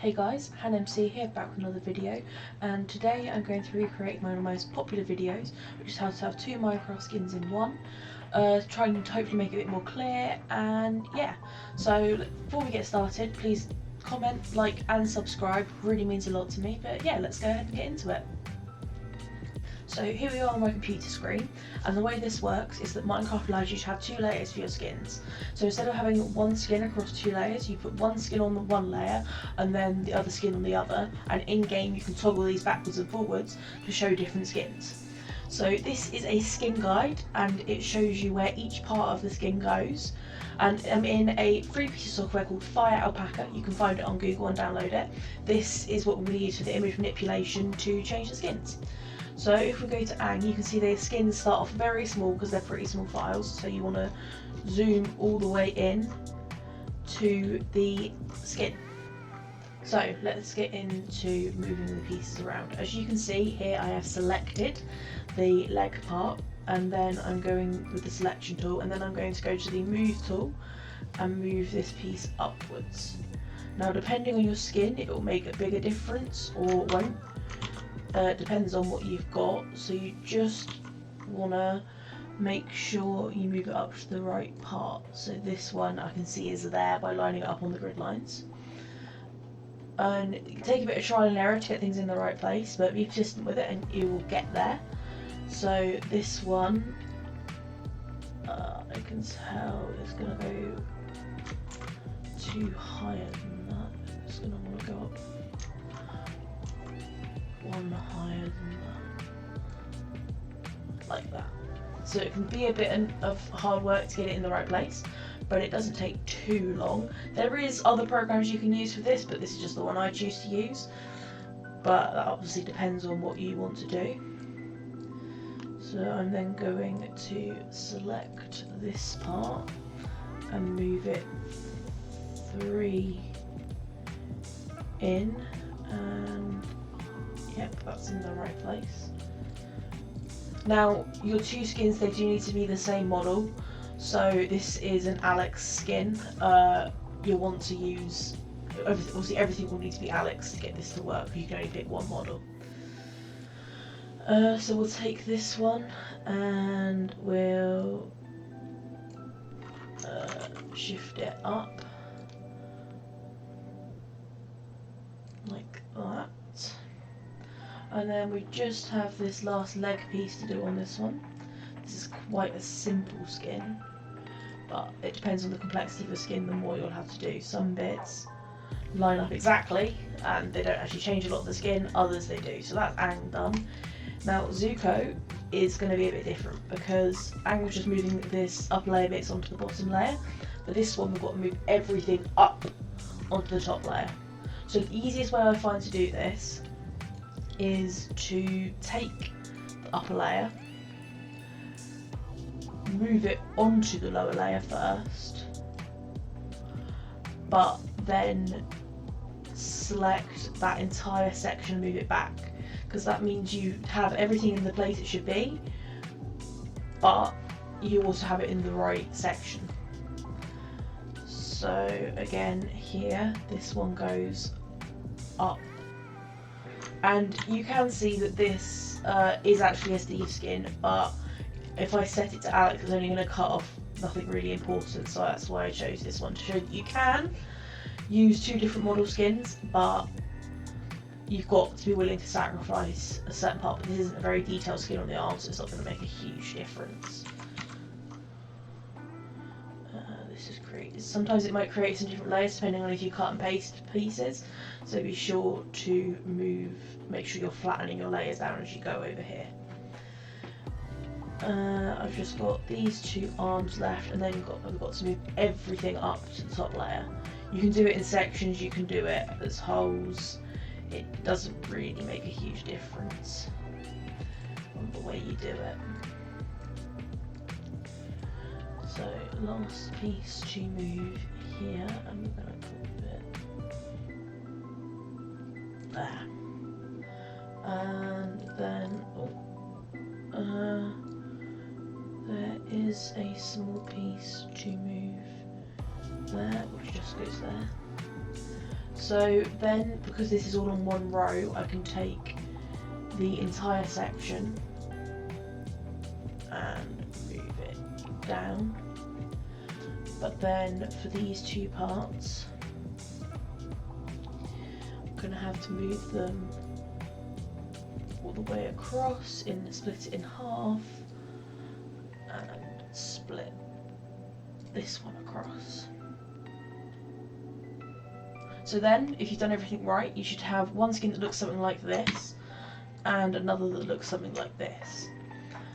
Hey guys, HanMC here, back with another video, and today I'm going to recreate one of my most popular videos, which is how to have two Minecraft skins in one, trying to hopefully make it a bit more clear. And yeah, so before we get started, please comment, like and subscribe, really means a lot to me. But yeah, let's go ahead and get into it. So here we are on my computer screen, and the way this works is that Minecraft allows you to have two layers for your skins. So instead of having one skin across two layers, you put one skin on the one layer and then the other skin on the other, and in game you can toggle these backwards and forwards to show different skins. So this is a skin guide, and it shows you where each part of the skin goes, and I'm in a free piece of software called Fire Alpaca. You can find it on Google and download it. This is what we use for the image manipulation to change the skins. So if we go to Ang, you can see their skins start off very small because they're pretty small files, so you want to zoom all the way in to the skin. So let's get into moving the pieces around. As you can see here, I have selected the leg part, and then I'm going with the selection tool, and then I'm going to go to the move tool and move this piece upwards. Now depending on your skin, it will make a bigger difference or won't. Depends on what you've got, so you just want to make sure you move it up to the right part. So this one I can see is there by lining it up on the grid lines. And you can take a bit of trial and error to get things in the right place, but be persistent with it and you will get there. So this one, I can tell is going to go too higher than that. It's going to want to go up one higher than that, like that. So it can be a bit of hard work to get it in the right place, but it doesn't take too long. There is other programs you can use for this, but this is just the one I choose to use. But that obviously depends on what you want to do. So I'm then going to select this part and move it 3 in, and yep, that's in the right place. Now, your two skins, they do need to be the same model. So this is an Alex skin. You'll want to use, obviously everything will need to be Alex to get this to work. You can only pick one model. So we'll take this one and we'll shift it up like that. And then we just have this last leg piece to do on this one. This is quite a simple skin, but it depends on the complexity of the skin, the more you'll have to do. Some bits line up exactly and they don't actually change a lot of the skin, others they do. So that's Ang done. Now Zuko is going to be a bit different because Ang was just moving this upper layer bits onto the bottom layer, but this one we've got to move everything up onto the top layer. So the easiest way I find to do this is to take the upper layer, move it onto the lower layer first, but then select that entire section and move it back, because that means you have everything in the place it should be, but you also have it in the right section. So again here, this one goes up. And you can see that this is actually a Steve skin, but if I set it to Alex, it's only going to cut off nothing really important, so that's why I chose this one, to show that you can use two different model skins, but you've got to be willing to sacrifice a certain part. But this isn't a very detailed skin on the arm, so it's not going to make a huge difference. This is created. Sometimes it might create some different layers depending on if you cut and paste pieces, so be sure to make sure you're flattening your layers down as you go over here. I've just got these two arms left, and then I've got to move everything up to the top layer. You can do it in sections, you can do it as wholes. It doesn't really make a huge difference on the way you do it. So last piece to move here, I'm going to put it there, and then there is a small piece to move there, which just goes there. So then, because this is all on one row, I can take the entire section and move it down. But then for these two parts, I'm going to have to move them all the way across, split it in half, and split this one across. So then, if you've done everything right, you should have one skin that looks something like this, and another that looks something like this.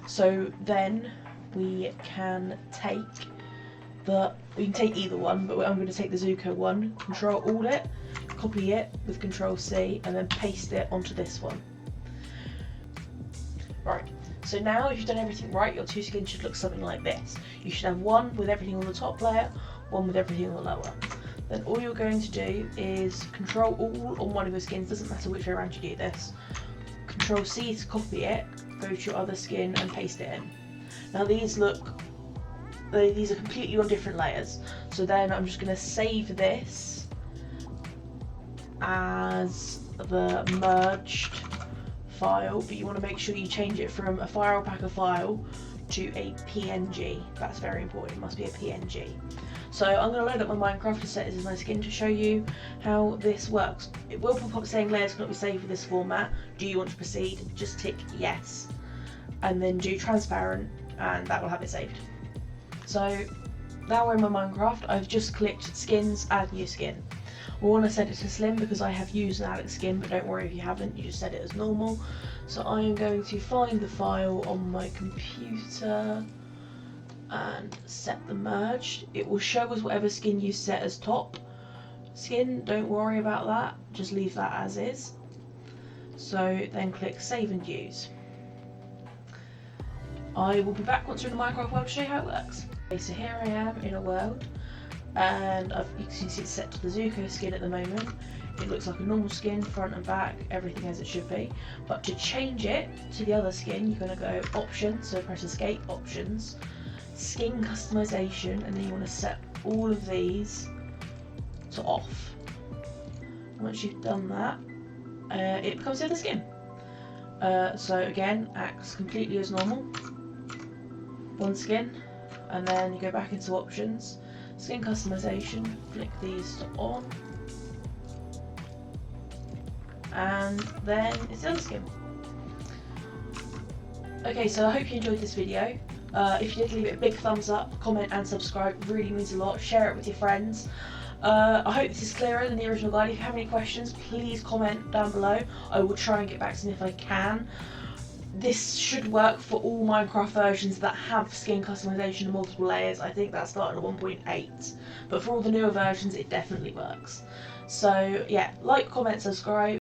So then we can take either one, but I'm going to take the Zuko one, Control Alt it, copy it with Control C, and then paste it onto this one. Right, so now if you've done everything right, your two skins should look something like this. You should have one with everything on the top layer, one with everything on the lower. Then all you're going to do is Control Alt on one of your skins, doesn't matter which way around you do this. Control C to copy it, go to your other skin and paste it in. Now these are completely on different layers. So then I'm just going to save this as the merged file, but you want to make sure you change it from a Fire Alpaca file to a PNG. That's very important, it must be a PNG. So I'm going to load up my Minecraft and set this as my skin to show you how this works. It will pop up saying layers cannot be saved with this format. Do you want to proceed? Just tick yes, and then do transparent, and that will have it saved. So now we're in my Minecraft. I've just clicked skins, add new skin. We want to set it to slim because I have used an Alex skin, but don't worry if you haven't, you just set it as normal. So I am going to find the file on my computer and set the merged. It will show us whatever skin you set as top skin, don't worry about that, just leave that as is. So then click save and use. I will be back once we're in the Minecraft world to show you how it works. Okay, so here I am in a world, and you can see it's set to the Zuko skin at the moment. It looks like a normal skin, front and back, everything as it should be. But to change it to the other skin, you're going to go options, so press escape, options, skin customization, and then you want to set all of these to off. Once you've done that, it becomes the other skin. So again, acts completely as normal. One skin, and then you go back into options, skin customization, flick these to on, and then it's the other skin. Okay, so I hope you enjoyed this video. If you did, leave it a big thumbs up, comment and subscribe, it really means a lot. Share it with your friends. I hope this is clearer than the original guide. If you have any questions, please comment down below. I will try and get back to them if I can. This should work for all Minecraft versions that have skin customization and multiple layers. I think that started at 1.8, but for all the newer versions it definitely works. So yeah, like, comment, subscribe.